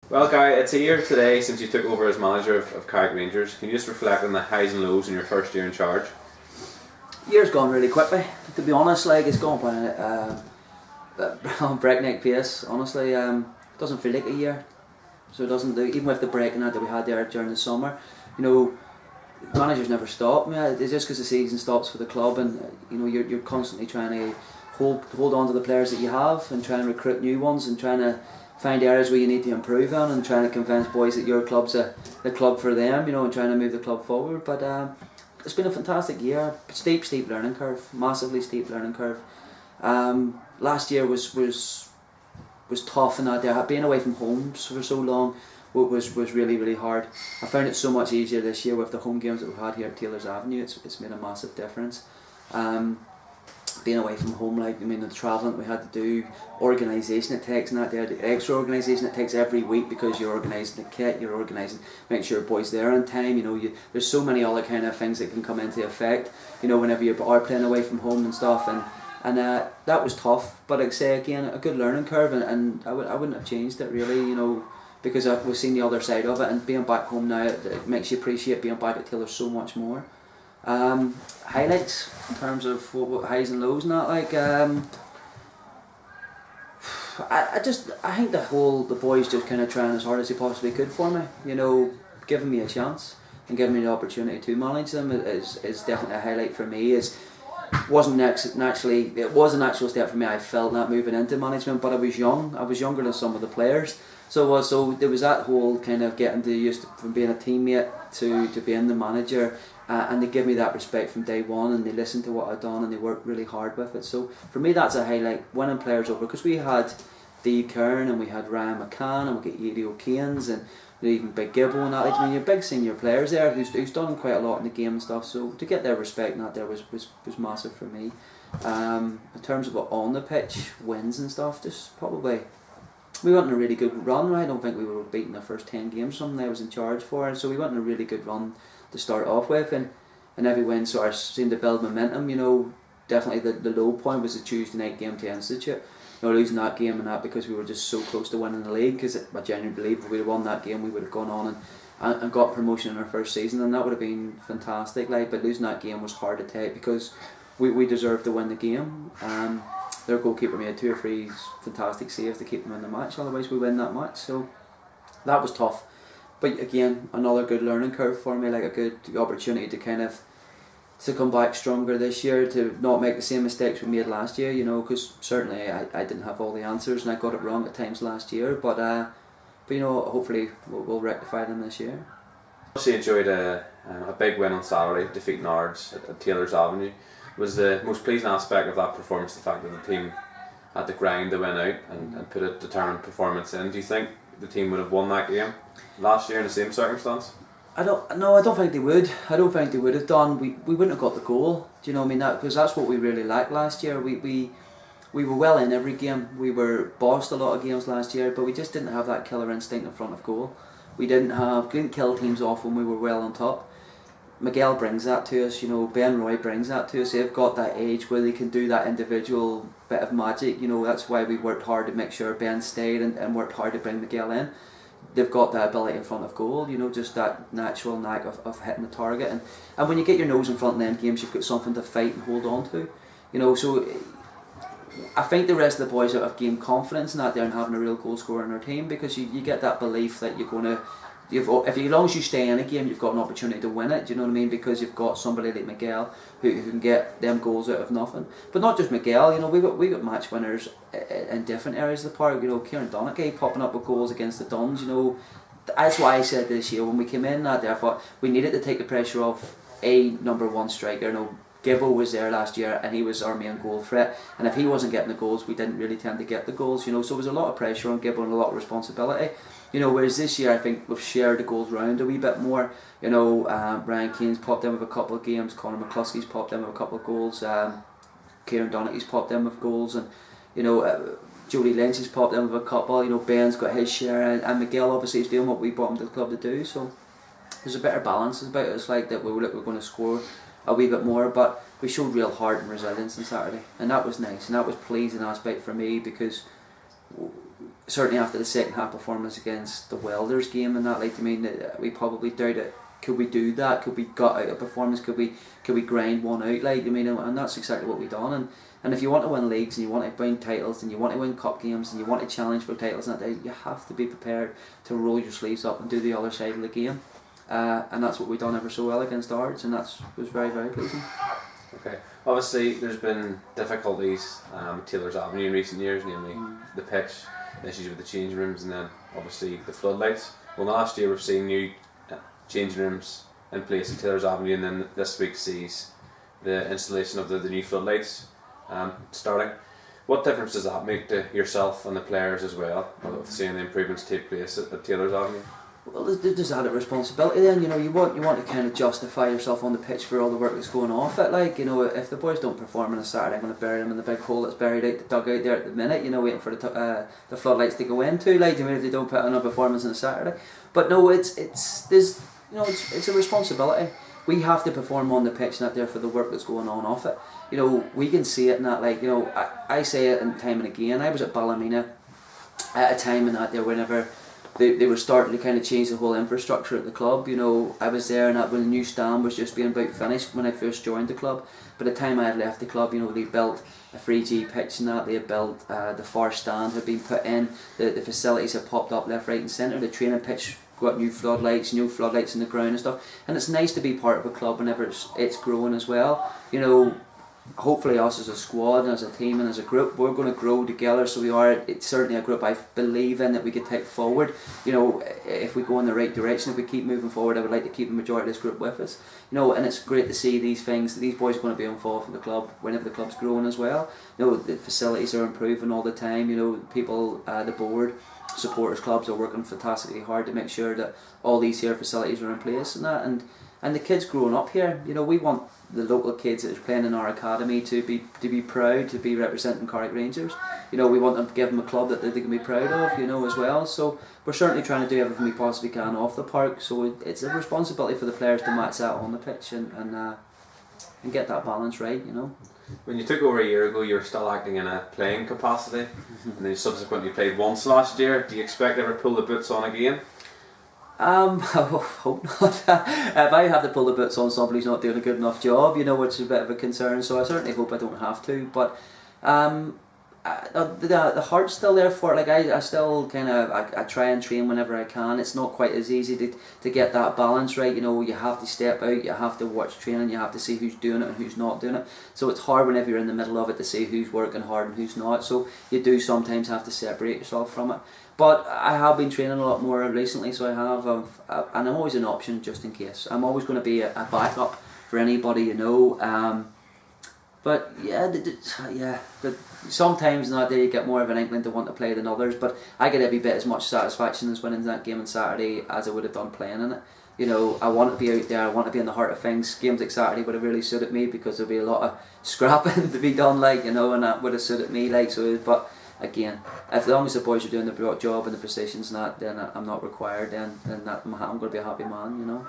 Well, Gary, it's a year today since you took over as manager of Carrick Rangers. Can you just reflect on the highs and lows in your first year in charge? Year's gone really quickly, to be honest. Like, it's gone by on breakneck pace. Honestly, doesn't feel like a year. So it doesn't do. Even with the break and that we had there during the summer, managers never stop. It's just because the season stops for the club, and you're constantly trying to hold on to the players that you have and trying to recruit new ones and trying to find areas where you need to improve on and trying to convince boys that your club's the club for them, and trying to move the club forward. But it's been a fantastic year. Steep learning curve, massively steep learning curve. Last year was tough in that day. Being away from home for so long was really hard. I found it so much easier this year with the home games that we've had here at Taylor's Avenue. It's made a massive difference. Being away from home, the travelling we had to do, organisation it takes, and that the extra organisation it takes every week because you're organising the kit, you're organising, make sure boys there on time. There's so many other kind of things that can come into effect. Whenever you are playing away from home and stuff, and that was tough. But I'd say again, a good learning curve, and I wouldn't have changed it really. Because we've seen the other side of it, and being back home now, it makes you appreciate being back at Taylor so much more. Highlights in terms of what highs and lows and that, I think the boys just kind of trying as hard as they possibly could for me, giving me a chance and giving me the opportunity to manage them is definitely a highlight for me. It was a natural step for me. I felt that moving into management, but I was younger than some of the players. So there was that whole kind of getting used to, from being a teammate to being the manager, and they give me that respect from day one, and they listened to what I'd done and they worked really hard with it. So for me, that's a highlight, winning players over, because we had Dave Kern and we had Ryan McCann and we got Eddie O'Kane's and even Big Gibbo and that. You're big senior players there who's done quite a lot in the game and stuff. So to get their respect and that there was massive for me. In terms of on the pitch, wins and stuff, just probably. We went on a really good run. I don't think we were beating the first 10 games, something I was in charge for, so we went on a really good run to start off with, and every win sort of seemed to build momentum. Definitely the low point was the Tuesday night game to Institute. Losing that game and that because we were just so close to winning the league, because I genuinely believe if we'd have won that game we would have gone on and got promotion in our first season, and that would have been fantastic. But losing that game was hard to take because we deserved to win the game. Their goalkeeper made 2 or 3 fantastic saves to keep them in the match, otherwise we win that match. So that was tough. But again, another good learning curve for me, a good opportunity to come back stronger this year, to not make the same mistakes we made last year, because certainly I didn't have all the answers and I got it wrong at times last year, but hopefully we'll rectify them this year. You enjoyed a big win on Saturday, defeating Nards at Taylor's Avenue. Was the most pleasing aspect of that performance the fact that the team had to grind the win out and put a determined performance in? Do you think the team would have won that game last year in the same circumstance? I don't think they would. I don't think they would have done. We wouldn't have got the goal. Do you know what I mean? Because that's what we really lacked last year. We were well in every game. We were bossed a lot of games last year, but we just didn't have that killer instinct in front of goal. We couldn't kill teams off when we were well on top. Miguel brings that to us, Ben Roy brings that to us. They've got that age where they can do that individual bit of magic. That's why we worked hard to make sure Ben stayed and worked hard to bring Miguel in. They've got that ability in front of goal, just that natural knack of hitting the target. And when you get your nose in front of them games, you've got something to fight and hold on to. So I think the rest of the boys have gained confidence in that there and having a real goal scorer in their team, because you get that belief that you're going to, as long as you stay in a game, you've got an opportunity to win it. Do you know what I mean? Because you've got somebody like Miguel who can get them goals out of nothing. But not just Miguel. We got match winners in different areas of the park. Kieran Donaghy popping up with goals against the Duns. That's why I said this year when we came in that day, I thought we needed to take the pressure off a number one striker. Gibbo was there last year and he was our main goal threat, and if he wasn't getting the goals, we didn't really tend to get the goals. So there was a lot of pressure on Gibbo and a lot of responsibility. Whereas this year I think we've shared the goals round a wee bit more. Ryan Keane's popped in with a couple of games, Conor McCluskey's popped in with a couple of goals, Kieran Donaghy's popped in with goals, and Jody Lynch has popped in with a couple. Ben's got his share, and Miguel obviously is doing what we brought him to the club to do. So there's a better balance about it. It's like that we're going to score a wee bit more, but we showed real heart and resilience on Saturday, and that was nice, and that was pleasing aspect for me, because certainly after the second half performance against the Welders game and that, like, I mean, we probably doubted, could we do that? Could we gut out a performance? Could we grind one out? Like, I mean, and that's exactly what we done. And if you want to win leagues and you want to win titles and you want to win cup games and you want to challenge for titles and that day, you have to be prepared to roll your sleeves up and do the other side of the game. And that's what we've done ever so well against Ards, and that was very, very pleasing. Okay. Obviously, there's been difficulties at Taylor's Avenue in recent years, namely the pitch, issues with the changing rooms, and then obviously the floodlights. Well, last year we've seen new changing rooms in place at Taylor's Avenue, and then this week sees the installation of the new floodlights starting. What difference does that make to yourself and the players as well, of seeing the improvements take place at Taylor's Avenue? Well, there's added responsibility then, you know, you want to kind of justify yourself on the pitch for all the work that's going off it, like, you know, if the boys don't perform on a Saturday, I'm going to bury them in the big hole that's buried out the dugout there at the minute, you know, waiting for the floodlights to go into, like, I mean, if they don't put on a performance on a Saturday. But no, it's a responsibility. We have to perform on the pitch, not there for the work that's going on off it. You know, we can see it, and that, like, you know, I say it time and again. I was at Ballymena at a time in that there whenever they were starting to kind of change the whole infrastructure at the club. You know, I was there and that when the new stand was just being about finished when I first joined the club. By the time I had left the club, you know, they built a 3G pitch and that, they had built the far stand had been put in, the facilities had popped up left, right and centre, the training pitch got new floodlights in the ground and stuff, and it's nice to be part of a club whenever it's growing as well. You know, hopefully us as a squad and as a team and as a group, we're going to grow together, so it's certainly a group I believe in that we could take forward. You know, if we go in the right direction, if we keep moving forward, I would like to keep the majority of this group with us. You know, and it's great to see these things, these boys are going to be involved in the club whenever the club's growing as well. You know, the facilities are improving all the time, you know, people, the board, supporters clubs are working fantastically hard to make sure that all these here facilities are in place and that, and the kids growing up here, you know, we want the local kids that are playing in our academy to be proud to be representing Carrick Rangers. You know, we want them to give them a club that they can be proud of, you know, as well. So we're certainly trying to do everything we possibly can off the park. So it's a responsibility for the players to match that on the pitch and get that balance right, you know. When you took over a year ago, you were still acting in a playing capacity, and then you subsequently played once last year. Do you expect to ever pull the boots on again? I hope not. If I have to pull the boots on somebody who's not doing a good enough job, you know, which is a bit of a concern, so I certainly hope I don't have to, but the heart's still there for it. Like, I still kind of I try and train whenever I can. It's not quite as easy to get that balance right, you know. You have to step out, you have to watch training, you have to see who's doing it and who's not doing it, so it's hard whenever you're in the middle of it to see who's working hard and who's not, so you do sometimes have to separate yourself from it. But I have been training a lot more recently, so I have, and I'm always an option just in case. I'm always going to be a backup for anybody, you know. But yeah, but sometimes in that day you get more of an inkling to want to play than others. But I get every bit as much satisfaction as winning that game on Saturday as I would have done playing in it. You know, I want to be out there, I want to be in the heart of things. Games like Saturday would have really suited me because there'd be a lot of scrapping to be done, like, you know, and that would have suited me, like, so. But again, as long as the boys are doing the job and the positions and that, then I'm not required, then that I'm going to be a happy man, you know.